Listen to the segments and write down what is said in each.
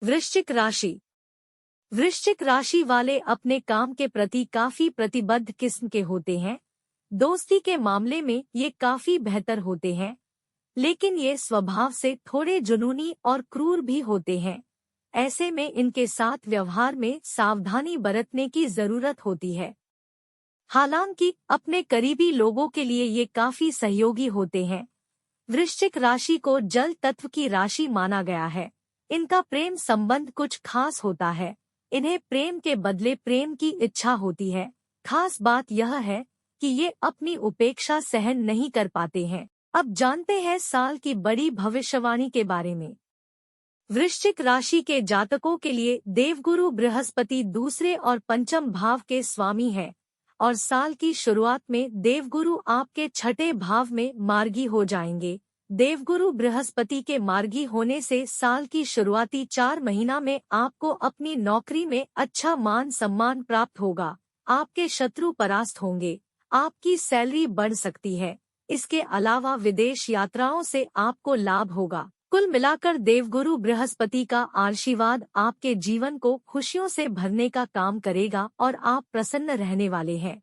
वृश्चिक राशि। वृश्चिक राशि वाले अपने काम के प्रति काफी प्रतिबद्ध किस्म के होते हैं। दोस्ती के मामले में ये काफी बेहतर होते हैं, लेकिन ये स्वभाव से थोड़े जुनूनी और क्रूर भी होते हैं। ऐसे में इनके साथ व्यवहार में सावधानी बरतने की जरूरत होती है। हालांकि अपने करीबी लोगों के लिए ये काफी सहयोगी होते हैं। वृश्चिक राशि को जल तत्व की राशि माना गया है। इनका प्रेम संबंध कुछ खास होता है। इन्हें प्रेम के बदले प्रेम की इच्छा होती है। खास बात यह है कि ये अपनी उपेक्षा सहन नहीं कर पाते हैं। अब जानते हैं साल की बड़ी भविष्यवाणी के बारे में। वृश्चिक राशि के जातकों के लिए देवगुरु बृहस्पति दूसरे और पंचम भाव के स्वामी है और साल की शुरुआत में देवगुरु आपके छठे भाव में मार्गी हो जाएंगे। देवगुरु बृहस्पति के मार्गी होने से साल की शुरुआती 4 महीना में आपको अपनी नौकरी में अच्छा मान सम्मान प्राप्त होगा। आपके शत्रु परास्त होंगे। आपकी सैलरी बढ़ सकती है। इसके अलावा विदेश यात्राओं से आपको लाभ होगा। कुल मिलाकर देवगुरु बृहस्पति का आशीर्वाद आपके जीवन को खुशियों से भरने का काम करेगा और आप प्रसन्न रहने वाले हैं।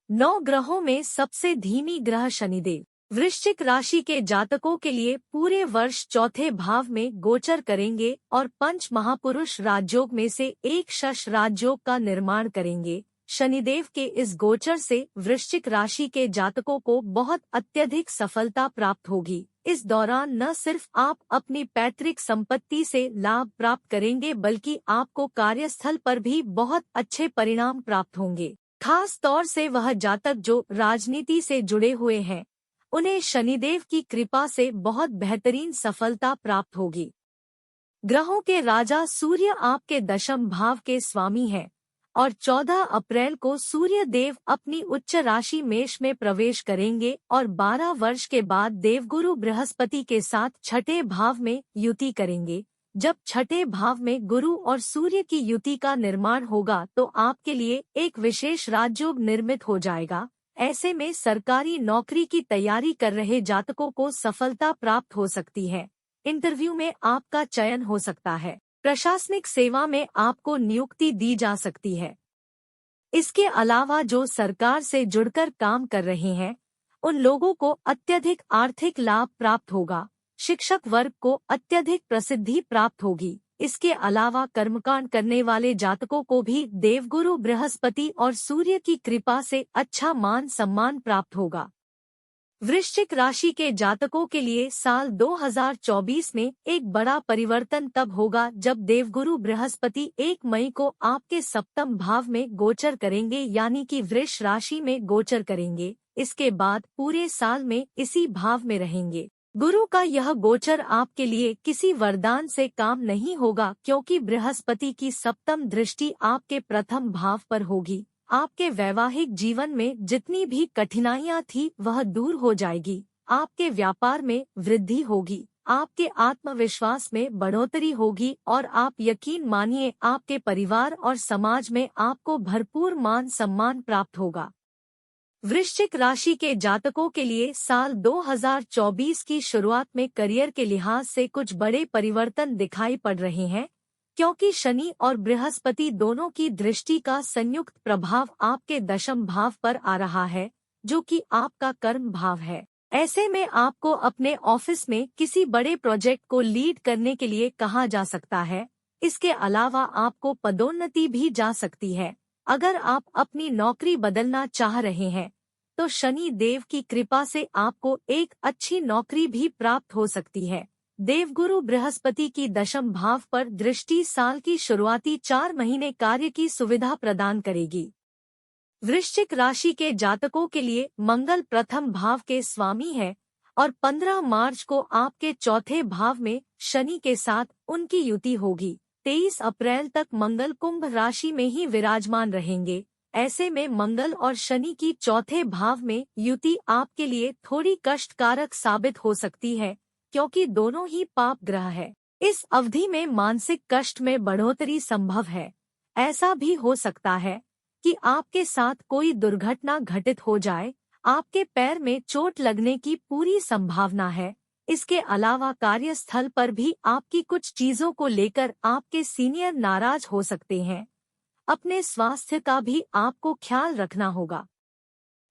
9 ग्रहों में सबसे धीमी ग्रह शनिदेव वृश्चिक राशि के जातकों के लिए पूरे वर्ष चौथे भाव में गोचर करेंगे और पंच महापुरुष राजयोग में से एक शश राजयोग का निर्माण करेंगे। शनिदेव के इस गोचर से वृश्चिक राशि के जातकों को बहुत अत्यधिक सफलता प्राप्त होगी। इस दौरान न सिर्फ आप अपनी पैतृक संपत्ति से लाभ प्राप्त करेंगे, बल्कि आपको कार्यस्थल पर भी बहुत अच्छे परिणाम प्राप्त होंगे। खास तौर से वह जातक जो राजनीति से जुड़े हुए हैं, उन्हें शनिदेव की कृपा से बहुत बेहतरीन सफलता प्राप्त होगी। ग्रहों के राजा सूर्य आपके दशम भाव के स्वामी हैं और 14 अप्रैल को सूर्य देव अपनी उच्च राशि मेष में प्रवेश करेंगे और 12 वर्ष के बाद देवगुरु बृहस्पति के साथ छठे भाव में युति करेंगे। जब छठे भाव में गुरु और सूर्य की युति का निर्माण होगा तो आपके लिए एक विशेष राजयोग निर्मित हो जाएगा। ऐसे में सरकारी नौकरी की तैयारी कर रहे जातकों को सफलता प्राप्त हो सकती है। इंटरव्यू में आपका चयन हो सकता है। प्रशासनिक सेवा में आपको नियुक्ति दी जा सकती है। इसके अलावा जो सरकार से जुड़कर काम कर रहे हैं, उन लोगों को अत्यधिक आर्थिक लाभ प्राप्त होगा। शिक्षक वर्ग को अत्यधिक प्रसिद्धि प्राप्त होगी। इसके अलावा कर्मकांड करने वाले जातकों को भी देवगुरु बृहस्पति और सूर्य की कृपा से अच्छा मान सम्मान प्राप्त होगा। वृश्चिक राशि के जातकों के लिए साल 2024 में एक बड़ा परिवर्तन तब होगा जब देवगुरु बृहस्पति 1 मई को आपके सप्तम भाव में गोचर करेंगे, यानी कि वृष राशि में गोचर करेंगे। इसके बाद पूरे साल में इसी भाव में रहेंगे। गुरु का यह गोचर आपके लिए किसी वरदान से काम नहीं होगा, क्योंकि बृहस्पति की सप्तम दृष्टि आपके प्रथम भाव पर होगी। आपके वैवाहिक जीवन में जितनी भी कठिनाइयां थी वह दूर हो जाएगी। आपके व्यापार में वृद्धि होगी। आपके आत्मविश्वास में बढ़ोतरी होगी और आप यकीन मानिए आपके परिवार और समाज में आपको भरपूर मान सम्मान प्राप्त होगा। वृश्चिक राशि के जातकों के लिए साल 2024 की शुरुआत में करियर के लिहाज से कुछ बड़े परिवर्तन दिखाई पड़ रहे हैं, क्योंकि शनि और बृहस्पति दोनों की दृष्टि का संयुक्त प्रभाव आपके दशम भाव पर आ रहा है, जो कि आपका कर्म भाव है। ऐसे में आपको अपने ऑफिस में किसी बड़े प्रोजेक्ट को लीड करने के लिए कहा जा सकता है। इसके अलावा आपको पदोन्नति भी जा सकती है। अगर आप अपनी नौकरी बदलना चाह रहे हैं तो शनि देव की कृपा से आपको एक अच्छी नौकरी भी प्राप्त हो सकती है। देवगुरु बृहस्पति की दशम भाव पर दृष्टि साल की शुरुआती 4 महीने कार्य की सुविधा प्रदान करेगी। वृश्चिक राशि के जातकों के लिए मंगल प्रथम भाव के स्वामी है और 15 मार्च को आपके चौथे भाव में शनि के साथ उनकी युति होगी। 23 अप्रैल तक मंगल कुंभ राशि में ही विराजमान रहेंगे। ऐसे में मंगल और शनि की चौथे भाव में युति आपके लिए थोड़ी कष्टकारक साबित हो सकती है, क्योंकि दोनों ही पाप ग्रह है। इस अवधि में मानसिक कष्ट में बढ़ोतरी संभव है। ऐसा भी हो सकता है कि आपके साथ कोई दुर्घटना घटित हो जाए। आपके पैर में चोट लगने की पूरी संभावना है। इसके अलावा कार्यस्थल पर भी आपकी कुछ चीजों को लेकर आपके सीनियर नाराज हो सकते हैं। अपने स्वास्थ्य का भी आपको ख्याल रखना होगा।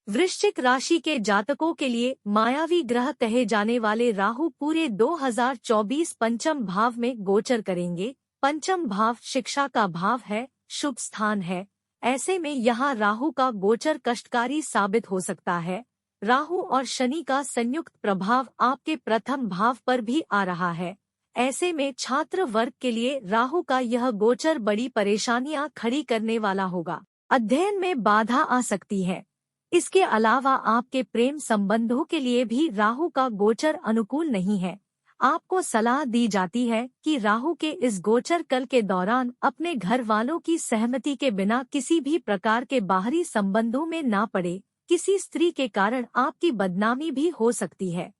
वृश्चिक राशि के जातकों के लिए मायावी ग्रह कहे जाने वाले राहु पूरे 2024 पंचम भाव में गोचर करेंगे। पंचम भाव शिक्षा का भाव है, शुभ स्थान है। ऐसे में यहाँ राहु का गोचर कष्टकारी साबित हो सकता है। राहु और शनि का संयुक्त प्रभाव आपके प्रथम भाव पर भी आ रहा है। ऐसे में छात्र वर्ग के लिए राहु का यह गोचर बड़ी परेशानियां खड़ी करने वाला होगा। अध्ययन में बाधा आ सकती है। इसके अलावा आपके प्रेम संबंधों के लिए भी राहु का गोचर अनुकूल नहीं है। आपको सलाह दी जाती है कि राहु के इस गोचर काल के दौरान अपने घर वालों की सहमति के बिना किसी भी प्रकार के बाहरी संबंधों में ना पड़े। किसी स्त्री के कारण आपकी बदनामी भी हो सकती है।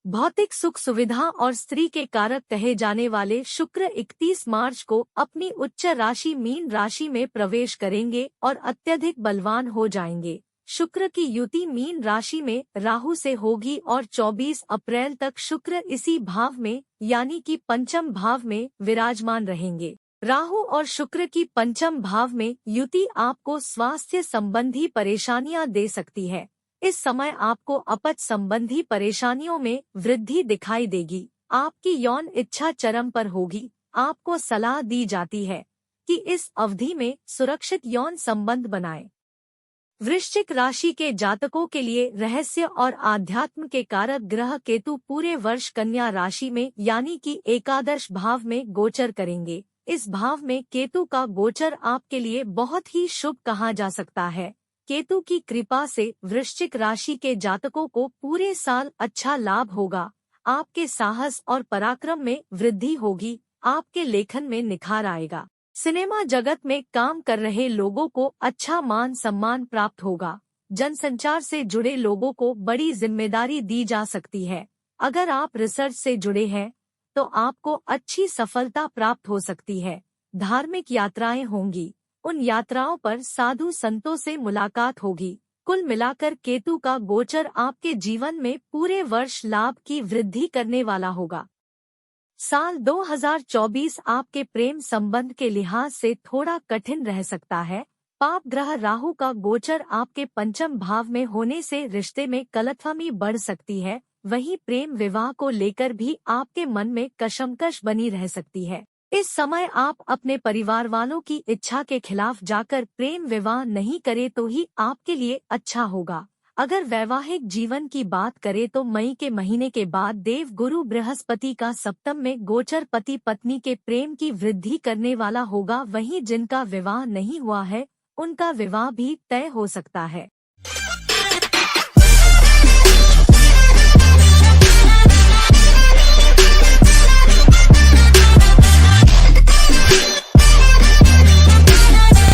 भौतिक सुख सुविधा और स्त्री के कारक कहे जाने वाले शुक्र 31 मार्च को अपनी उच्च राशि मीन राशि में प्रवेश करेंगे और अत्यधिक बलवान हो जाएंगे। शुक्र की युति मीन राशि में राहु से होगी और 24 अप्रैल तक शुक्र इसी भाव में यानी कि पंचम भाव में विराजमान रहेंगे। राहु और शुक्र की पंचम भाव में युति आपको स्वास्थ्य संबंधी परेशानियां दे सकती है। इस समय आपको अपच संबंधी परेशानियों में वृद्धि दिखाई देगी। आपकी यौन इच्छा चरम पर होगी। आपको सलाह दी जाती है कि इस अवधि में सुरक्षित यौन संबंध बनाएं। वृश्चिक राशि के जातकों के लिए रहस्य और आध्यात्म के कारक ग्रह केतु पूरे वर्ष कन्या राशि में यानी कि एकादश भाव में गोचर करेंगे। इस भाव में केतु का गोचर आपके लिए बहुत ही शुभ कहा जा सकता है। केतु की कृपा से वृश्चिक राशि के जातकों को पूरे साल अच्छा लाभ होगा। आपके साहस और पराक्रम में वृद्धि होगी। आपके लेखन में निखार आएगा। सिनेमा जगत में काम कर रहे लोगों को अच्छा मान सम्मान प्राप्त होगा। जनसंचार से जुड़े लोगों को बड़ी जिम्मेदारी दी जा सकती है। अगर आप रिसर्च से जुड़े हैं तो आपको अच्छी सफलता प्राप्त हो सकती है। धार्मिक यात्राएं होंगी। उन यात्राओं पर साधु संतों से मुलाकात होगी। कुल मिलाकर केतु का गोचर आपके जीवन में पूरे वर्ष लाभ की वृद्धि करने वाला होगा। साल 2024 आपके प्रेम संबंध के लिहाज से थोड़ा कठिन रह सकता है। पाप ग्रह राहु का गोचर आपके पंचम भाव में होने से रिश्ते में गलतफहमी बढ़ सकती है। वहीं प्रेम विवाह को लेकर भी आपके मन में कशमकश बनी रह सकती है। इस समय आप अपने परिवार वालों की इच्छा के खिलाफ जाकर प्रेम विवाह नहीं करें तो ही आपके लिए अच्छा होगा। अगर वैवाहिक जीवन की बात करें तो मई के महीने के बाद देव गुरु बृहस्पति का सप्तम में गोचर पति पत्नी के प्रेम की वृद्धि करने वाला होगा। वहीं जिनका विवाह नहीं हुआ है उनका विवाह भी तय हो सकता है।